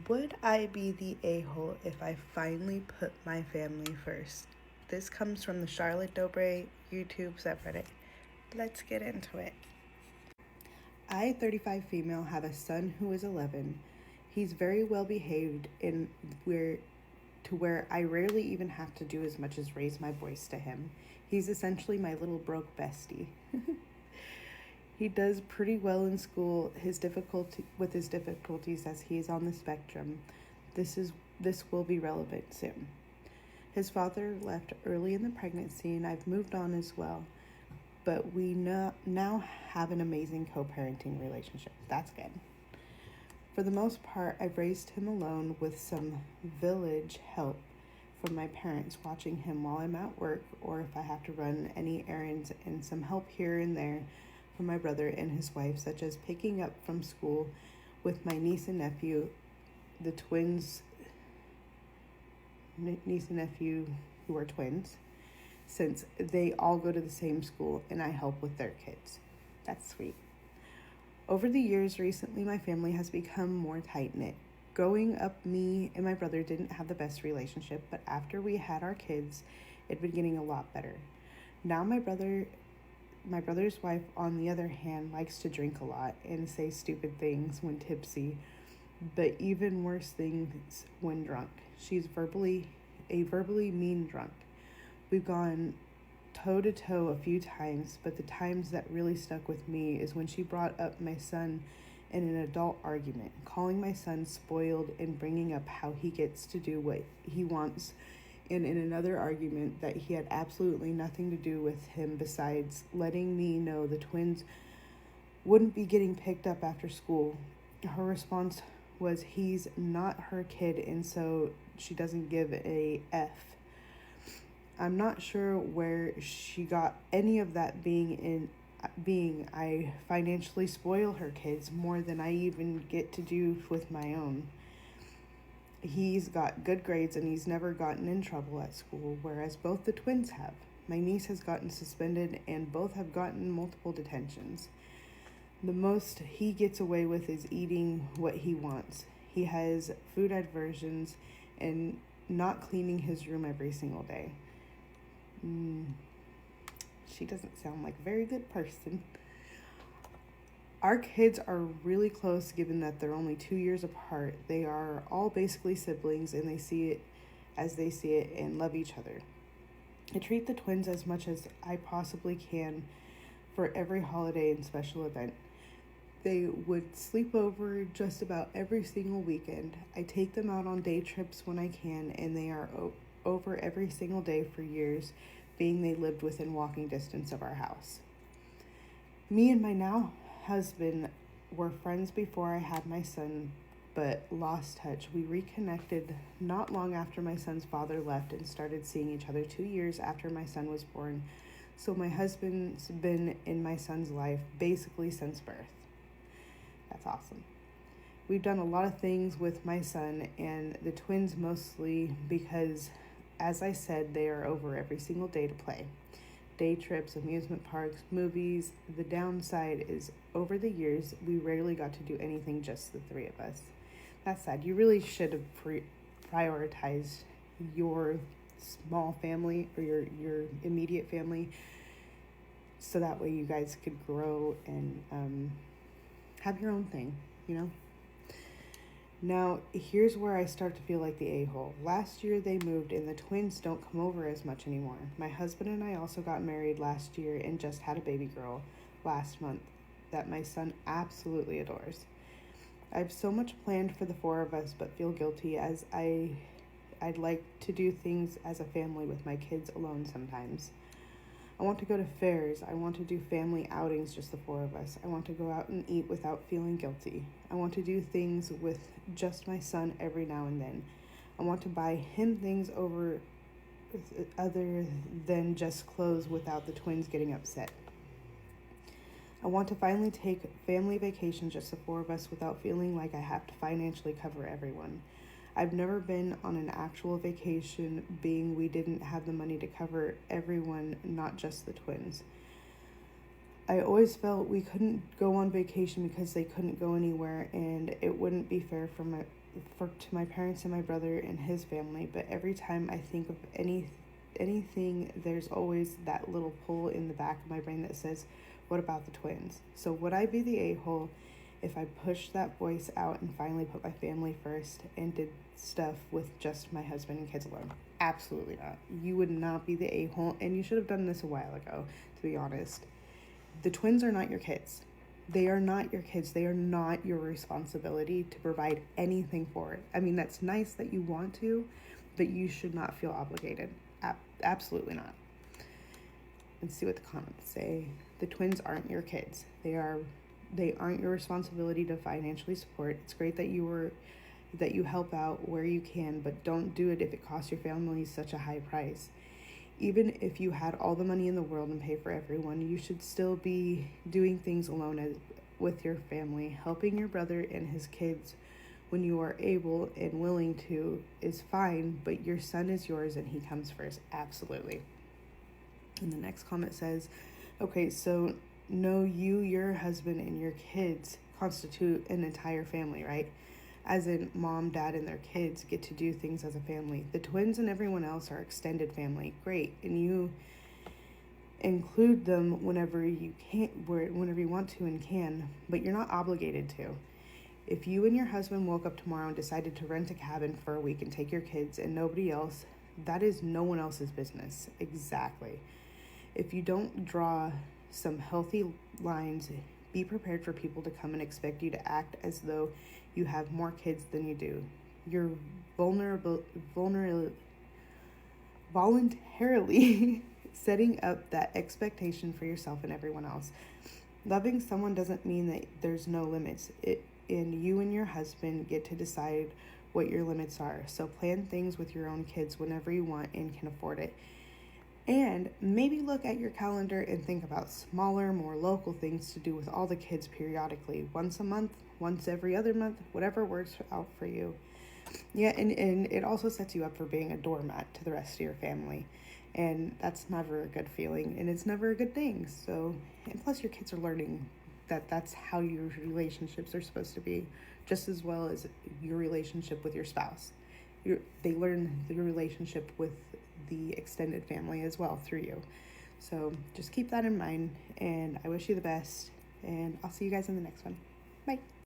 Would I be the a-hole if I finally put my family first? This comes from the Charlotte Dobre YouTube subreddit. Let's get into it. I, 35 female, have a son who is 11. He's very well behaved in where I rarely even have to do as much as raise my voice to him. He's essentially my little broke bestie. He does pretty well in school. His difficulties as he is on the spectrum. This will be relevant soon. His father left early in the pregnancy, and I've moved on as well. But we now have an amazing co-parenting relationship. That's good. For the most part, I've raised him alone with some village help from my parents, watching him while I'm at work or if I have to run any errands, and some help here and there from my brother and his wife, such as picking up from school with my niece and nephew, the twins, niece and nephew who are twins, since they all go to the same school and I help with their kids. That's sweet. Over the years, recently, my family has become more tight-knit. Growing up, me and my brother didn't have the best relationship, but after we had our kids, it'd been getting a lot better. Now my brother's wife, on the other hand, likes to drink a lot and say stupid things when tipsy, but even worse things when drunk. She's a verbally mean drunk. We've gone toe-to-toe a few times, but the times that really stuck with me is when she brought up my son in an adult argument, calling my son spoiled and bringing up how he gets to do what he wants, and in another argument that he had absolutely nothing to do with him besides letting me know the twins wouldn't be getting picked up after school. Her response was he's not her kid, and so she doesn't give a F. I'm not sure where she got any of that being I financially spoil her kids more than I even get to do with my own. He's got good grades and he's never gotten in trouble at school, whereas both the twins have. My niece has gotten suspended and both have gotten multiple detentions. The most he gets away with is eating what he wants. He has food aversions and not cleaning his room every single day. She doesn't sound like a very good person. Our kids are really close given that they're only 2 years apart. They are all basically siblings and they see it as they see it and love each other. I treat the twins as much as I possibly can for every holiday and special event. They would sleep over just about every single weekend. I take them out on day trips when I can, and they are over every single day for years, being they lived within walking distance of our house. Me and my now husband were friends before I had my son, but lost touch. We reconnected not long after my son's father left and started seeing each other 2 years after my son was born. So my husband's been in my son's life basically since birth. That's awesome. We've done a lot of things with my son and the twins, mostly because, as I said, they are over every single day to play. Day trips, amusement parks, movies. The downside is over the years, we rarely got to do anything just the three of us. That's sad. You really should have prioritized your small family or your immediate family so that way you guys could grow and have your own thing, you know? Now, here's where I start to feel like the a-hole. Last year they moved and the twins don't come over as much anymore. My husband and I also got married last year and just had a baby girl last month that my son absolutely adores. I have so much planned for the four of us, but feel guilty as I'd like to do things as a family with my kids alone sometimes. I want to go to fairs. I want to do family outings, just the four of us. I want to go out and eat without feeling guilty. I want to do things with just my son every now and then. I want to buy him things other than just clothes without the twins getting upset. I want to finally take family vacation, just the four of us, without feeling like I have to financially cover everyone. I've never been on an actual vacation, being we didn't have the money to cover everyone, not just the twins. I always felt we couldn't go on vacation because they couldn't go anywhere, and it wouldn't be fair to my parents and my brother and his family. But every time I think of anything, there's always that little pull in the back of my brain that says, what about the twins? So would I be the a-hole if I pushed that voice out and finally put my family first and did stuff with just my husband and kids alone? Absolutely not. You would not be the a-hole, and you should have done this a while ago, to be honest. The twins are not your kids. They are not your kids. They are not your responsibility to provide anything for it. I mean, that's nice that you want to, but you should not feel obligated. Absolutely not. Let's see what the comments say. The twins aren't your kids. They aren't your responsibility to financially support. It's great that you help out where you can, but don't do it if it costs your family such a high price. Even if you had all the money in the world and pay for everyone, you should still be doing things alone with your family. Helping your brother and his kids when you are able and willing to is fine, but your son is yours and he comes first. Absolutely. And the next comment says, okay, so no, you, your husband, and your kids constitute an entire family, right? As in mom, dad, and their kids get to do things as a family. The twins and everyone else are extended family. Great. And you include them whenever you want to and can, but you're not obligated to. If you and your husband woke up tomorrow and decided to rent a cabin for a week and take your kids and nobody else, that is no one else's business. Exactly. If you don't draw some healthy lines, be prepared for people to come and expect you to act as though you have more kids than you do. You're voluntarily setting up that expectation for yourself and everyone else. Loving someone doesn't mean that there's no limits. And you and your husband get to decide what your limits are. So plan things with your own kids whenever you want and can afford it. And maybe look at your calendar and think about smaller, more local things to do with all the kids periodically. Once a month, once every other month, whatever works out for you. Yeah, and it also sets you up for being a doormat to the rest of your family. And that's never a good feeling, and it's never a good thing. So, and plus your kids are learning that that's how your relationships are supposed to be, just as well as your relationship with your spouse. They learn your relationship with the extended family as well through you. So just keep that in mind, and I wish you the best, and I'll see you guys in the next one. Bye.